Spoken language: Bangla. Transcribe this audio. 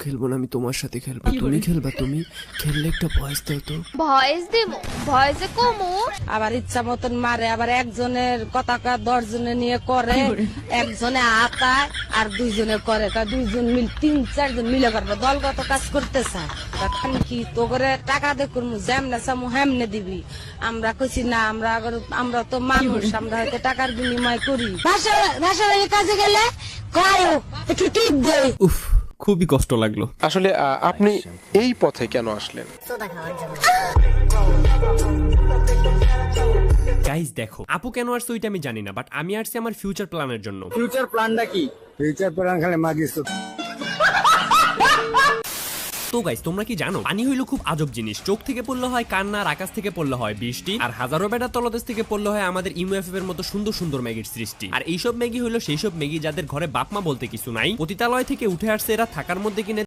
খেলবো না, আমি তোমার সাথে খেলবো। তুমি খেলবা? তুমি খেললে একটা ভয়েস দাও তো। ভয়েস দেবো, ভয়েসে কমু। আবার ইচ্ছা মতন মারে, আবার একজনের কথা 10 জনে নিয়ে করে, একজনে আতায় আর 2 জনে করে, 2 জন মিল 3-4 জন মিলে করবে, দলগত কাজ করতে চায়। এখন কি তো করে টাকা দেখুন যেমনে চামু হেমনে দিবি। আমরা কইছি না, আমরা তো মানুষ, আমরা হয়তো টাকার বিনিময় করি। ভাষা কাজে গেলে কয়ও একটু টিপ দেয়। উফ, খুবই কষ্ট লাগলো। আসলে আপনি এই পথে কেন আসলেন? গাইস দেখো, আপু কেন আসছে ওইটা আমি জানি না, বাট আমি আসছি আমার ফিউচার প্ল্যানের জন্য। ফিউচার প্ল্যানটা কি? ফিউচার প্ল্যান খালি মাগিস তো। তো গাইস, তোমরা কি জানো পানি হইলো খুব আজব জিনিস। চোখ থেকে পড়লে হয় কান্না, আর আকাশ থেকে পড়লে হয় বৃষ্টি, আর হাজারো বেটার তলদেশ থেকে পড়লে হয় আমাদের ইমুএফএফ এর মতো সুন্দর সুন্দর ম্যাগির সৃষ্টি। আর এইসব ম্যাগি হইলো সেই সব ম্যাগি যাদের ঘরে বাপ মা বলতে কিছু নাই, পতিতালয় থেকে উঠে আসছে এরা থাকার মধ্যে কিনে